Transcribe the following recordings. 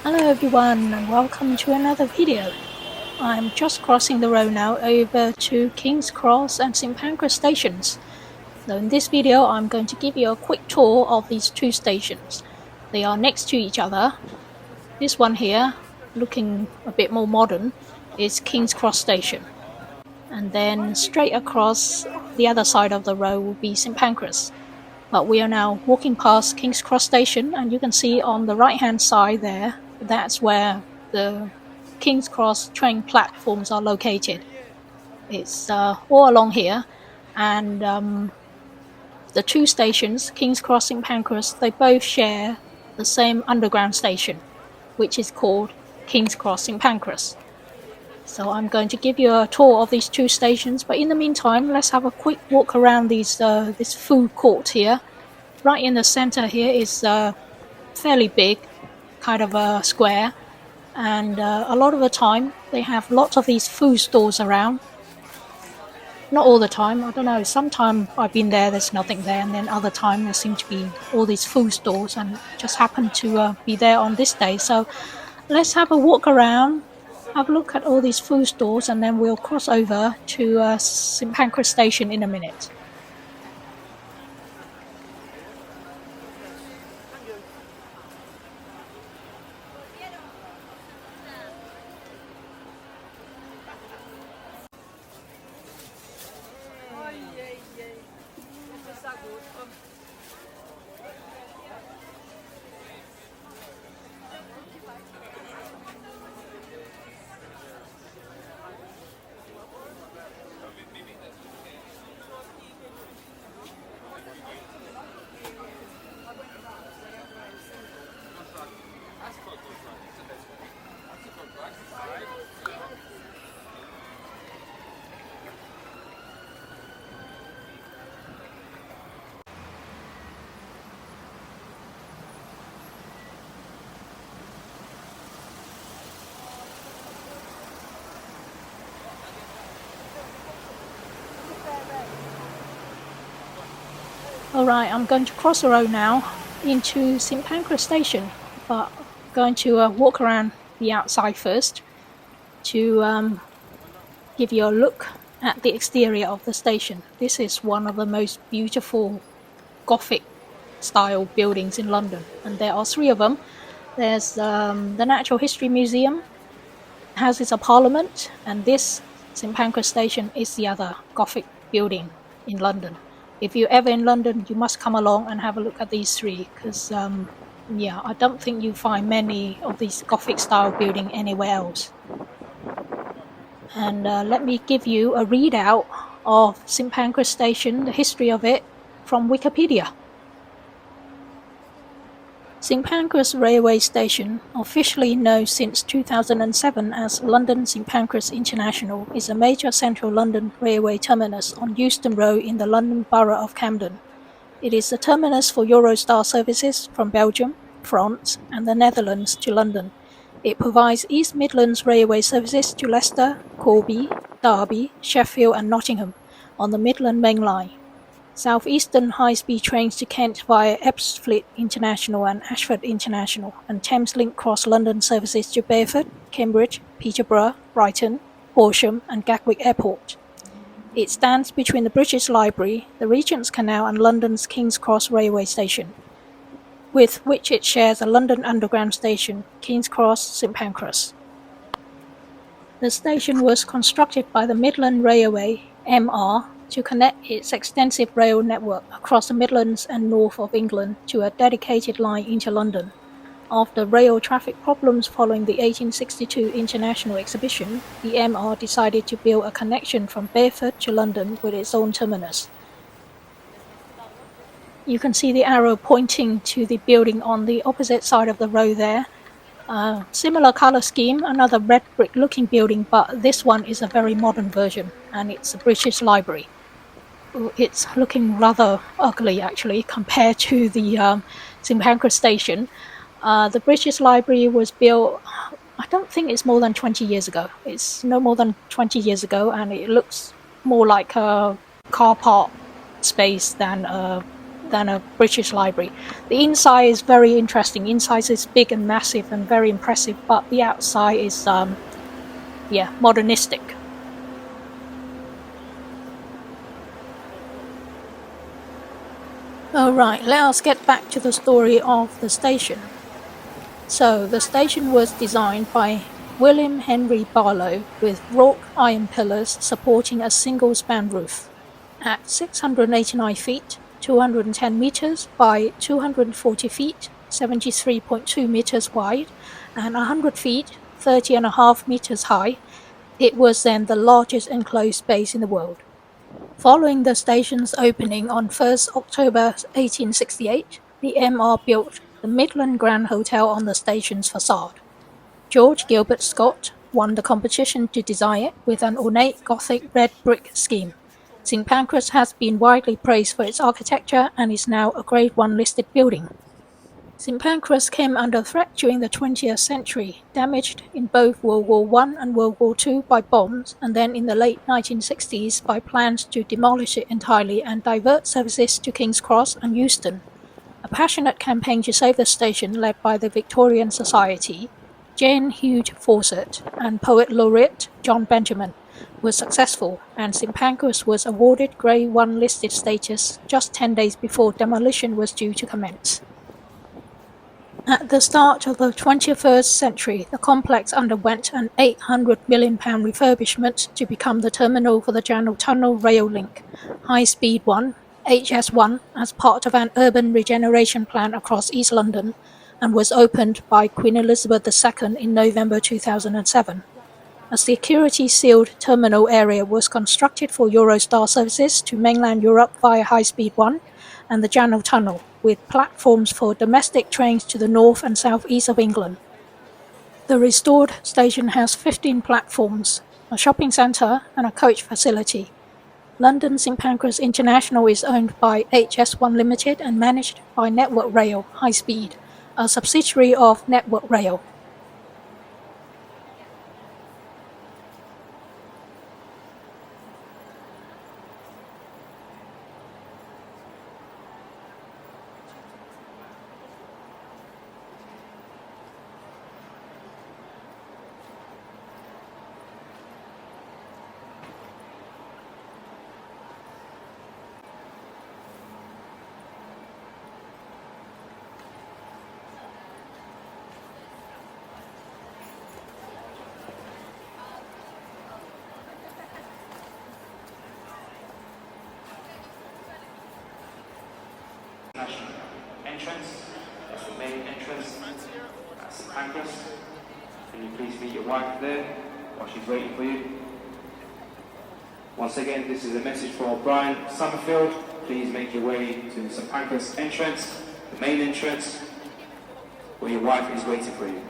Hello everyone and welcome to another video. I'm just crossing the road now over to King's Cross and St Pancras stations. So in this video I'm going to give you a quick tour of these two stations. They are next to each other. This one here, looking a bit more modern, is King's Cross station. And then straight across the other side of the road will be St Pancras. But we are now walking past King's Cross station, and you can see on the right hand side there, that's where the King's Cross train platforms are located. It's all along here, and the two stations, King's Cross and Pancras, they both share the same underground station, which is called King's Cross in Pancras. So I'm going to give you a tour of these two stations, but in the meantime, let's have a quick walk around this food court here. Right in the center here is fairly big, kind of a square, and a lot of the time they have lots of these food stores around. Not all the time, I don't know, sometime I've been there's nothing there, and then other time there seem to be all these food stores, and just happened to be there on this day. So let's have a walk around, have a look at all these food stores, and then we'll cross over to St Pancras station in a minute. Alright, I'm going to cross the road now into St Pancras station, but I'm going to walk around the outside first to give you a look at the exterior of the station. This is one of the most beautiful Gothic style buildings in London, and there are three of them. There's the Natural History Museum, Houses of Parliament, and this St Pancras station is the other Gothic building in London. If you're ever in London, you must come along and have a look at these three, because I don't think you find many of these Gothic style building anywhere else. And let me give you a readout of St Pancras station, the history of it, from Wikipedia. St Pancras Railway Station, officially known since 2007 as London St Pancras International, is a major central London railway terminus on Euston Road in the London Borough of Camden. It is the terminus for Eurostar services from Belgium, France, and the Netherlands to London. It provides East Midlands Railway services to Leicester, Corby, Derby, Sheffield, and Nottingham on the Midland Main Line. Southeastern high-speed trains to Kent via Ebbsfleet International and Ashford International, and Thameslink Cross London services to Bedford, Cambridge, Peterborough, Brighton, Horsham, and Gatwick Airport. It stands between the British Library, the Regent's Canal, and London's King's Cross railway station, with which it shares a London Underground station, King's Cross, St Pancras. The station was constructed by the Midland Railway, MR, to connect its extensive rail network across the Midlands and north of England to a dedicated line into London. After rail traffic problems following the 1862 International Exhibition, the MR decided to build a connection from Bedford to London with its own terminus. You can see the arrow pointing to the building on the opposite side of the road there. Similar colour scheme, another red brick looking building, but this one is a very modern version, and it's the British Library. It's looking rather ugly actually compared to the St Pancras station. The British Library was built, I don't think it's more than 20 years ago. It's no more than 20 years ago, and it looks more like a car park space than a than a British library. The inside is very interesting. Inside is big and massive and very impressive, but the outside is modernistic. Alright, let us get back to the story of the station. So, the station was designed by William Henry Barlow with wrought iron pillars supporting a single-span roof. At 689 feet, 210 meters by 240 feet, 73.2 meters wide, and 100 feet, 30.5 meters high, it was then the largest enclosed space in the world. Following the station's opening on 1st October 1868, the MR built the Midland Grand Hotel on the station's facade. George Gilbert Scott won the competition to design it with an ornate Gothic red brick scheme. St Pancras has been widely praised for its architecture and is now a Grade 1 listed building. St Pancras came under threat during the 20th century, damaged in both World War I and World War II by bombs, and then in the late 1960s by plans to demolish it entirely and divert services to King's Cross and Euston. A passionate campaign to save the station led by the Victorian Society, Jane Hugh Fawcett, and poet laureate John Benjamin was successful, and St Pancras was awarded Grade 1 listed status just 10 days before demolition was due to commence. At the start of the 21st century, the complex underwent an £800 million refurbishment to become the terminal for the Channel Tunnel rail link, High Speed 1, HS1, as part of an urban regeneration plan across East London, and was opened by Queen Elizabeth II in November 2007. A security-sealed terminal area was constructed for Eurostar services to mainland Europe via High Speed 1 and the Channel Tunnel, with platforms for domestic trains to the north and south-east of England. The restored station has 15 platforms, a shopping centre and a coach facility. London St Pancras International is owned by HS1 Limited and managed by Network Rail High Speed, a subsidiary of Network Rail. National entrance, that's the main entrance, that's St Pancras. Can you please meet your wife there while she's waiting for you? Once again, this is a message for Brian Summerfield. Please make your way to St Pancras entrance, the main entrance, where your wife is waiting for you.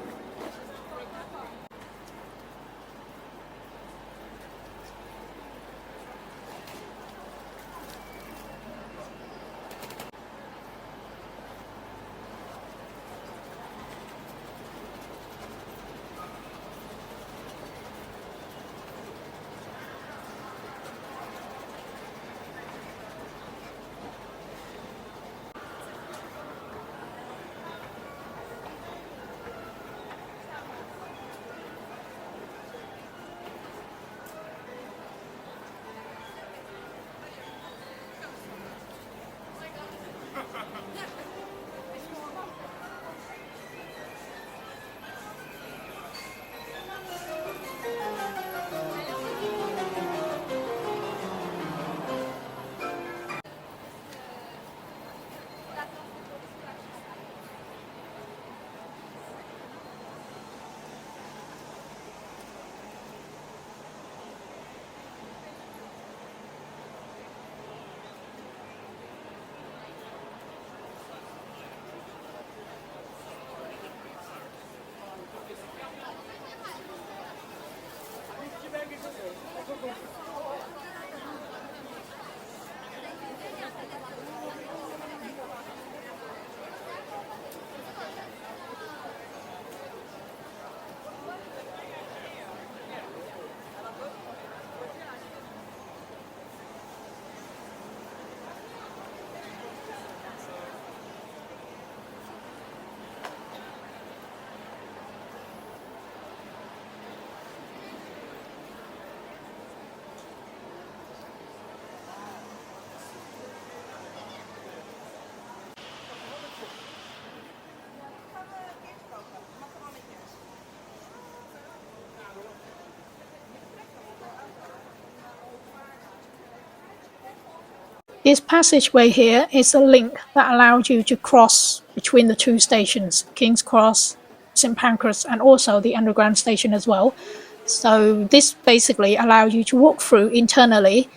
This passageway here is a link that allows you to cross between the two stations, King's Cross, St Pancras, and also the underground station as well. So this basically allows you to walk through internally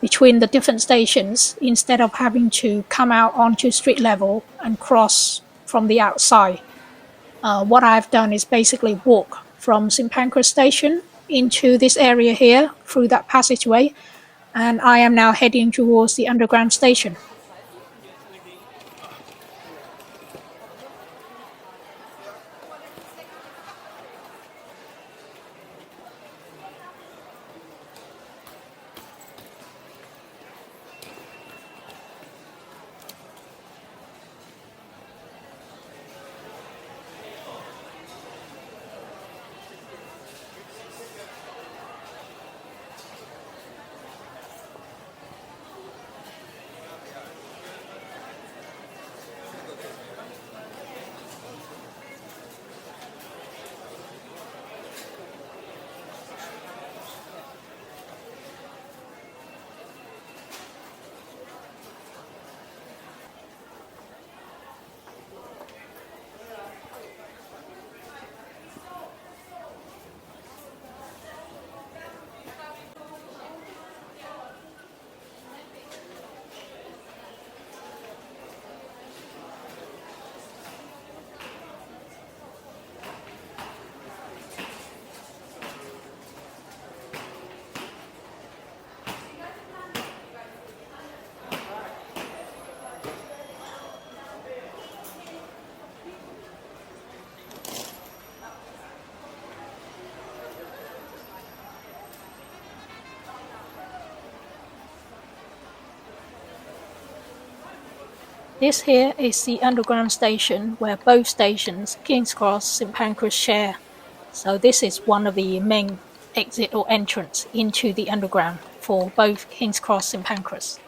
between the different stations instead of having to come out onto street level and cross from the outside. What I've done is basically walk from St Pancras station into this area here through that passageway, and I am now heading towards the underground station. This here is the underground station where both stations, King's Cross, St Pancras, share. So this is one of the main exit or entrance into the underground for both King's Cross and Pancras.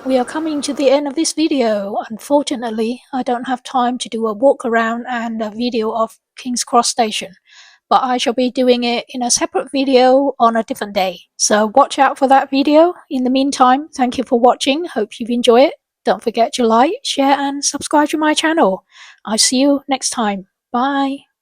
We are coming to the end of this video. Unfortunately, I don't have time to do a walk around and a video of King's Cross Station, but I shall be doing it in a separate video on a different day. So watch out for that video. In the meantime, thank you for watching. Hope you've enjoyed it. Don't forget to like, share and subscribe to my channel. I'll see you next time. Bye.